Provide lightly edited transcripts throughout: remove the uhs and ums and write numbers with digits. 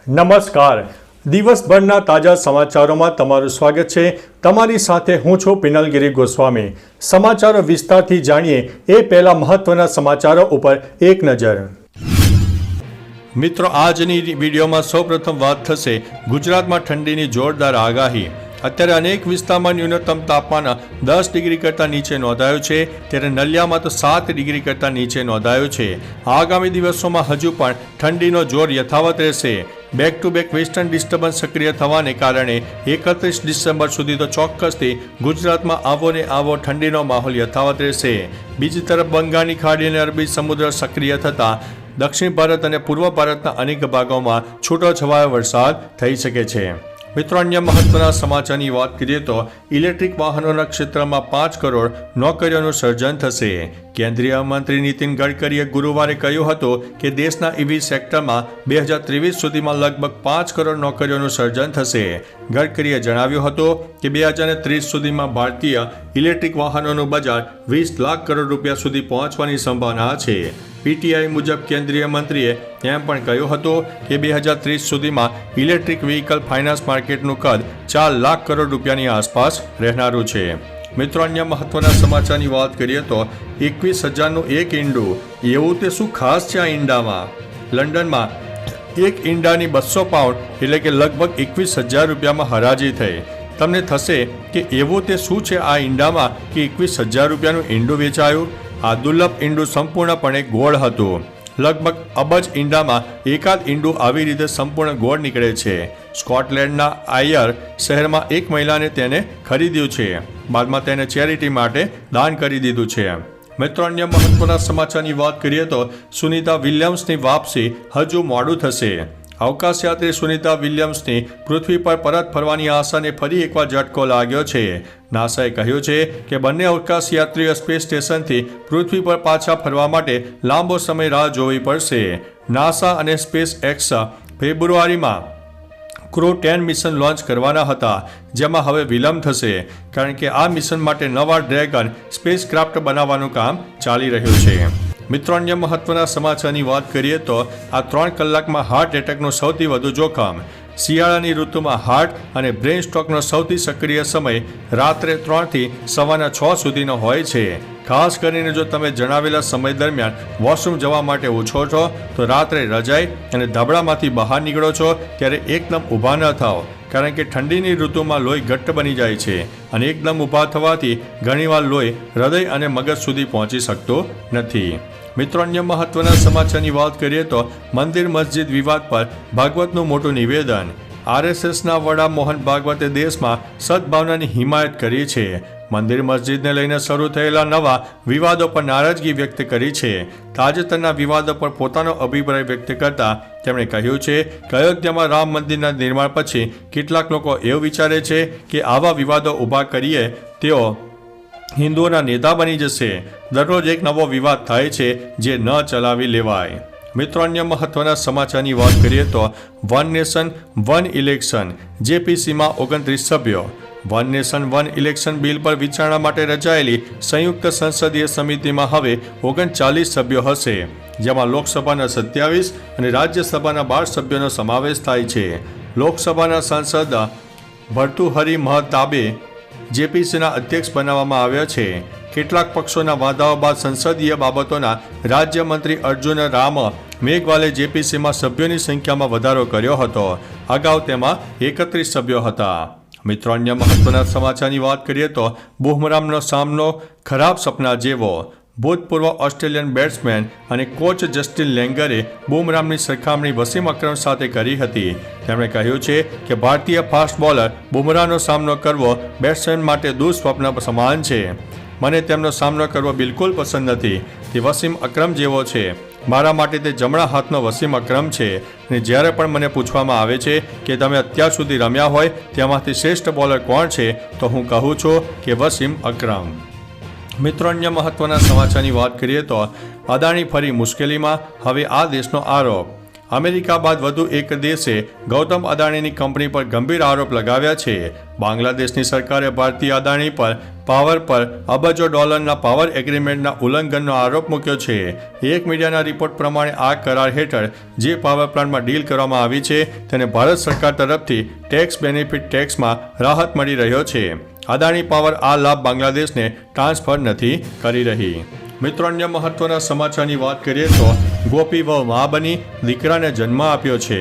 નમસ્કાર. દિવસભરના તાજા સમાચારોમાં તમારું સ્વાગત છે. તમારી સાથે હું છું પિનલગીરી ગોસ્વામી. સમાચારો વિસ્તારથી જાણીએ એ પહેલા મહત્વના સમાચારો ઉપર એક નજર. મિત્રો, આજની વિડીયોમાં સૌપ્રથમ વાત થશે ગુજરાતમાં ઠંડીની જોરદાર આગાહી. અત્યારે અનેક વિસ્તારમાં ન્યૂનતમ તાપમાન 10 ડિગ્રી કરતાં નીચે નોંધાયું છે, ત્યારે નલિયામાં તો 7 ડિગ્રી કરતાં નીચે નોંધાયું છે. આગામી દિવસોમાં હજુ પણ ઠંડીનો જોર યથાવત રહેશે. Back to back western disturbance સક્રિય થવાને કારણે 31 ડિસેમ્બર સુધી તો ચોક્કસથી ગુજરાતમાં આવો ને આવો ઠંડીનો માહોલ યથાવત રહેશે. બીજી તરફ બંગાળની ખાડી અને અરબી સમુદ્ર સક્રિય થતાં દક્ષિણ ભારત અને પૂર્વ ભારતના અનેક ભાગોમાં છૂટોછવાયો વરસાદ થઈ શકે છે. મિત્રો, અન્ય મહત્વના સમાચારની વાત કરીએ તો ઇલેક્ટ્રિક વાહનોના ક્ષેત્રમાં 5 કરોડ નોકરીઓનું સર્જન થશે. કેન્દ્રીય મંત્રી નીતિન ગડકરીએ ગુરુવારે કહ્યું હતું કે દેશના ઇવી સેક્ટરમાં 2023 સુધીમાં લગભગ 5 કરોડ નોકરીઓનું સર્જન થશે. ગડકરીએ જણાવ્યું હતું કે 2030 સુધીમાં ભારતીય ઇલેક્ટ્રિક વાહનોનું બજાર 20 લાખ કરોડ રૂપિયા સુધી પહોંચવાની સંભાવના છે. પીટીઆઈ મુજબ કેન્દ્રીય મંત્રીએ એમ પણ કહ્યું હતું કે 2030 સુધીમાં ઇલેક્ટ્રિક વ્હીકલ ફાઇનાન્સ માર્કેટનું કદ 4 લાખ કરોડ રૂપિયાની આસપાસ રહેનારું છે. મિત્રો, અન્ય મહત્વના સમાચારની વાત કરીએ તો 21,000નું એક ઈંડું. એવું તે શું ખાસ છે આ ઈંડામાં? લંડનમાં એક ઈંડાની 200 પાઉન્ડ એટલે કે લગભગ 21,000 રૂપિયામાં હરાજી થઈ. તમને થશે કે એવું તે શું છે આ ઈંડામાં કે 21,000 રૂપિયાનું ઈંડું વેચાયું? આ દુર્લભ ઈંડું સંપૂર્ણપણે ગોળ હતું. લગભગ અબજ ઈંડામાં એકાદ ઈંડું આવી રીતે સંપૂર્ણ ગોળ નીકળે છે. સ્કોટલેન્ડના આયર શહેરમાં એક મહિલાને તેને ખરીદ્યું છે, બાદમાં તેને ચેરિટી માટે દાન કરી દીધું છે. મિત્રો, અન્ય મહત્વના સમાચારની વાત કરીએ તો સુનિતા વિલિયમ્સની વાપસી હજુ મોડું થશે. અવકાશયાત્રી સુનિતા વિલિયમ્સની પૃથ્વી પર પરત ફરવાની આશાને ફરી એકવાર ઝટકો લાગ્યો છે. નાસાએ કહ્યું છે કે બંને અવકાશયાત્રીઓ સ્પેસ સ્ટેશનથી પૃથ્વી પર પાછા ફરવા માટે લાંબો સમય રાહ જોવી પડશે. નાસા અને સ્પેસ એક્સ ફેબ્રુઆરીમાં ક્રૂ 10 મિશન લોન્ચ કરવાના હતા, જેમાં હવે વિલંબ થશે કારણ કે આ મિશન માટે નવા ડ્રેગન સ્પેસક્રાફ્ટ બનાવવાનું કામ ચાલી રહ્યું છે. મિત્રો, અન્ય મહત્વના સમાચારની વાત કરીએ તો આ 3 કલાકમાં હાર્ટ એટેકનું સૌથી વધુ જોખમ. શિયાળાની ઋતુમાં હાર્ટ અને બ્રેઇન સ્ટ્રોકનો સૌથી સક્રિય સમય રાત્રે 3 થી સવારના 6 સુધીનો હોય છે. ખાસ કરીને જો તમે જણાવેલા સમય દરમિયાન વોશરૂમ જવા માટે ઉછો છો તો રાત્રે રજાઈ અને ધાબળામાંથી બહાર નીકળો છો ત્યારે એકદમ ઊભા ન થાઓ, કારણ કે ઠંડીની ઋતુમાં લોહી ઘટ્ટ બની જાય છે અને એકદમ ઊભા થવાથી ઘણીવાર લોહી હૃદય અને મગજ સુધી પહોંચી શકતું નથી. મિત્રો, અન્ય મહત્વના સમાચારની વાત કરીએ તો મંદિર મસ્જિદ વિવાદ પર ભાગવતનું મોટું નિવેદન. આરએસએસના વડા મોહન ભાગવતે દેશમાં સદભાવનાની હિમાયત કરી છે. મંદિર મસ્જિદને લઈને શરૂ થયેલા નવા વિવાદો પર નારાજગી વ્યક્ત કરી છે. તાજેતરના વિવાદો પર પોતાનો અભિપ્રાય વ્યક્ત કરતા તેમણે કહ્યું છે કે અયોધ્યામાં રામ મંદિરના નિર્માણ પછી કેટલાક લોકો એવું વિચારે છે કે આવા વિવાદો ઊભા કરીએ તેઓ હિન્દુઓના નેતા બની જશે. દરરોજ એક નવો વિવાદ થાય છે જે ન ચલાવી લેવાય. મિત્રો, અન્ય મહત્વના સમાચારની વાત કરીએ તો વન નેશન વન ઇલેક્શન જેપીસીમાં 29 સભ્યો. One nation one election bill પર વિચારણા માટે રચાયેલી સંયુક્ત સંસદીય સમિતિમાં હવે 39 સભ્યો હશે, જેમાં લોકસભાના 27 અને રાજ્યસભાના 12 સભ્યોનો સમાવેશ થાય છે. લોકસભાના સાંસદ ભર્તુહરી મહતાબે જેપીસીના અધ્યક્ષ બનાવવામાં આવ્યા છે. કેટલાક પક્ષોના વાદાઓ બાદ સંસદીય બાબતોના રાજ્યમંત્રી અર્જુન રામ મેઘવાલે જેપીસીમાં સભ્યોની સંખ્યામાં વધારો કર્યો હતો. અગાઉ તેમાં 31 સભ્યો હતા. મિત્રો, અન્ય મહત્વના સમાચારની વાત કરીએ તો બુમરાહનો સામનો ખરાબ સપના જેવો. ભૂતપૂર્વ ઓસ્ટ્રેલિયન બેટ્સમેન અને કોચ જસ્ટિન લેંગરે બુમરાહની સરખામણી વસીમ અકરમ સાથે કરી હતી. તેમણે કહ્યું છે કે ભારતીય ફાસ્ટ બોલર બુમરાહનો સામનો કરવો બેટ્સમેન માટે દુઃસ્વપ્ન સમાન છે. મને તેમનો સામનો કરવો બિલકુલ પસંદ નથી. તે વસીમ અકરમ જેવો છે. મારા માટે તે જમણા હાથનો વસીમ અકરમ છે અને જ્યારે પણ મને પૂછવામાં આવે છે કે તમે અત્યાર સુધી રમ્યા હોય તેમાંથી શ્રેષ્ઠ બોલર કોણ છે તો હું કહું છું કે વસીમ અકરમ. મિત્રો, અન્ય મહત્વના સમાચારની વાત કરીએ તો અદાણી ફરી મુશ્કેલીમાં, હવે આ દેશનો આરોપ. અમેરિકા બાદ વધુ એક દેશે ગૌતમ અદાણીની કંપની પર ગંભીર આરોપ લગાવ્યા છે. બાંગ્લાદેશની સરકારે ભારતીય અદાણી પર પાવર પર અબજો ડોલરના પાવર એગ્રીમેન્ટના ઉલ્લંઘનનો આરોપ મૂક્યો છે. એક મીડિયાના રિપોર્ટ પ્રમાણે આ કરાર હેઠળ જે પાવર પ્લાન્ટમાં ડીલ કરવામાં આવી છે તેને ભારત સરકાર તરફથી ટેક્સ બેનિફિટ ટેક્સમાં રાહત મળી રહ્યો છે. અદાણી પાવર આ લાભ બાંગ્લાદેશને ટ્રાન્સફર નથી કરી રહી. મિત્રો, અન્ય મહત્વના સમાચારની વાત કરીએ તો ગોપી વહુ મા બની દીકરાને જન્મ આપ્યો છે.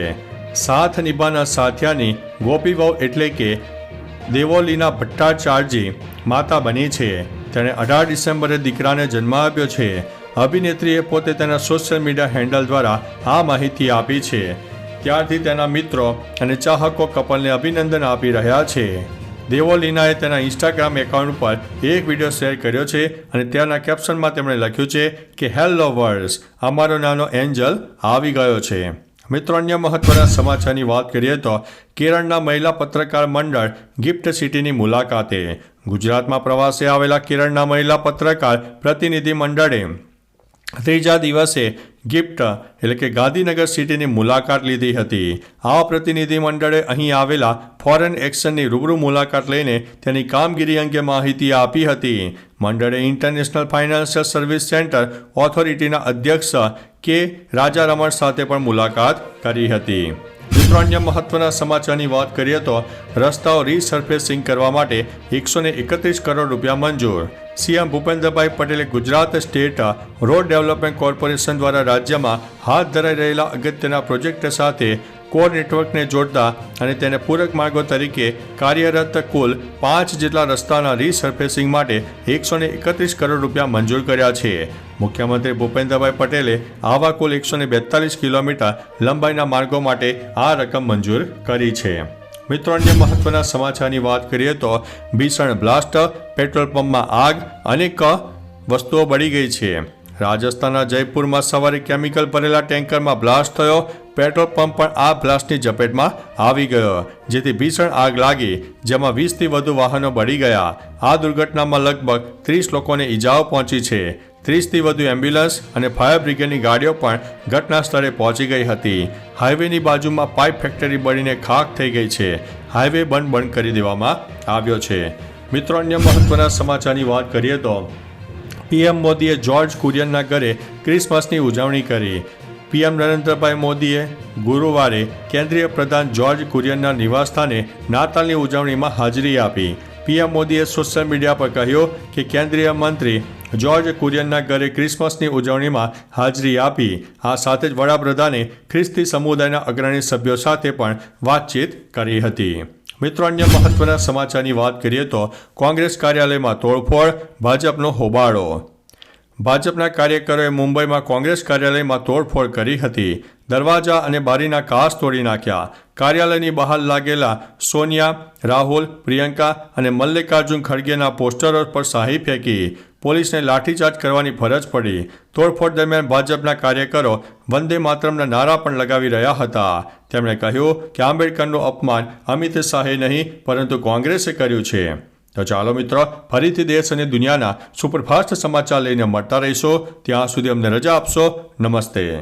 સાથ નિભાના સાથિયાની ગોપી વહુ એટલે કે દેવોલીના ભટ્ટાચાર્યજી માતા બની છે. તેણે 18 ડિસેમ્બરે દીકરાને જન્મ આપ્યો છે. અભિનેત્રીએ પોતે તેના સોશિયલ મીડિયા હેન્ડલ દ્વારા આ માહિતી આપી છે. ત્યારથી તેના મિત્રો અને ચાહકો કપલને અભિનંદન આપી રહ્યા છે. દેવોલીનાએ તેના ઇન્સ્ટાગ્રામ એકાઉન્ટ પર એક વિડીયો શેર કર્યો છે અને તેના કેપ્શનમાં તેમણે લખ્યું છે કે હેલો વર્લ્ડ, અમારો નાનો એન્જલ આવી ગયો છે. મિત્રો, અન્ય મહત્વના સમાચારની વાત કરીએ તો કેરળના મહિલા પત્રકાર મંડળ ગિફ્ટ સિટીની મુલાકાતે. ગુજરાતમાં પ્રવાસે આવેલા કેરળના મહિલા પત્રકાર પ્રતિનિધિ મંડળે ત્રીજા દિવસે ગિફ્ટ એટલે કે ગાંધીનગર સિટીની મુલાકાત લીધી હતી. આ પ્રતિનિધિ મંડળે અહીં આવેલા ફોરેન એક્શનની રૂબરૂ મુલાકાત લઈને તેની કામગીરી અંગે માહિતી આપી હતી. મંડળે ઇન્ટરનેશનલ ફાઇનાન્શિયલ સર્વિસ સેન્ટર ઓથોરિટીના અધ્યક્ષ કે રાજા રમણ સાથે પણ મુલાકાત કરી હતી. મિત્રો, અન્ય મહત્વના સમાચારની વાત કરીએ તો રસ્તાઓ રીસર્ફેસિંગ કરવા માટે 131 કરોડ રૂપિયા મંજૂર. સીએમ ભૂપેન્દ્રભાઈ પટેલે Gujarat state road development corporation દ્વારા રાજ્યમાં હાથ ધરાઈ રહેલા અગત્યના પ્રોજેક્ટ સાથે કોર નેટવર્કને જોડતા અને તેને પૂરક માર્ગો તરીકે કાર્યરત કુલ 5 જેટલા રસ્તાના રીસર્ફેસિંગ માટે 131 કરોડ રૂપિયા મંજૂર કર્યા છે. મુખ્યમંત્રી ભૂપેન્દ્રભાઈ પટેલે આવા કુલ 142 કિલોમીટર લંબાઈના માર્ગો માટે આ રકમ મંજૂર કરી છે. મિત્રો, અન્ય મહત્વના સમાચારની વાત કરીએ તો ભીષણ બ્લાસ્ટ, પેટ્રોલ પંપમાં આગ, અનેક વસ્તુઓ બળી ગઈ છે. રાજસ્થાનના જયપુરમાં સવારે કેમિકલ ભરેલા ટેન્કરમાં બ્લાસ્ટ થયો. પેટ્રોલ પંપ પણ આ બ્લાસ્ટની ઝપેટમાં આવી ગયો, જેથી ભીષણ આગ લાગી, જેમાં 20થી વધુ વાહનો બળી ગયા. આ દુર્ઘટનામાં લગભગ 30 લોકોને ઈજાઓ પહોંચી છે. 30થી વધુ એમ્બ્યુલન્સ અને ફાયર બ્રિગેડની ગાડીઓ પણ ઘટના સ્થળે પહોંચી ગઈ હતી. હાઈવેની બાજુમાં પાઇપ ફેક્ટરી બળીને ખાખ થઈ ગઈ છે. હાઈવે બંધ કરી દેવામાં આવ્યો છે. મિત્રો, અન્ય મહત્વના સમાચારની વાત કરીએ તો પીએમ મોદીએ જ્યોર્જ કુરિયનના ઘરે ક્રિસમસની ઉજવણી કરી. પીએમ નરેન્દ્રભાઈ મોદીએ ગુરુવારે કેન્દ્રીય પ્રધાન જ્યોર્જ કુરિયનના નિવાસસ્થાને નાતાલની ઉજવણીમાં હાજરી આપી. પીએમ મોદીએ સોશિયલ મીડિયા પર કહ્યું કે કેન્દ્રીય મંત્રી જ્યોર્જ કુરિયનના ઘરે ક્રિસમસની ઉજવણીમાં હાજરી આપી. આ સાથે જ વડાપ્રધાને ખ્રિસ્તી સમુદાયના અગ્રણી સભ્યો સાથે પણ વાતચીત કરી હતી. મિત્રો, અન્ય મહત્વના સમાચારની વાત કરીએ તો કોંગ્રેસ કાર્યાલયમાં તોડફોડ, ભાજપનો હોબાળો. ભાજપના કાર્યકરોએ મુંબઈમાં કોંગ્રેસ કાર્યાલયમાં તોડફોડ કરી હતી. દરવાજા અને બારીના કાચ તોડી નાખ્યા. કાર્યાલયની બહાર લાગેલા સોનિયા, રાહુલ, પ્રિયંકા અને મલ્લિકાર્જુન ખડગેના પોસ્ટરો પર શાહી ફેંકી. પોલીસને લાઠીચાર્જ કરવાની ફરજ પડી. તોડફોડ દરમિયાન ભાજપના કાર્યકરો વંદે માતરમના નારા પણ લગાવી રહ્યા હતા. તેમણે કહ્યું કે આંબેડકરનું અપમાન અમિત શાહે નહીં પરંતુ કોંગ્રેસે કર્યું છે. તો ચાલો મિત્રો, ફરીથી દેશ અને દુનિયાના સુપરફાસ્ટ સમાચાર લઈને મળતા રહીશો. ત્યાં સુધી અમને રજા આપશો. નમસ્તે.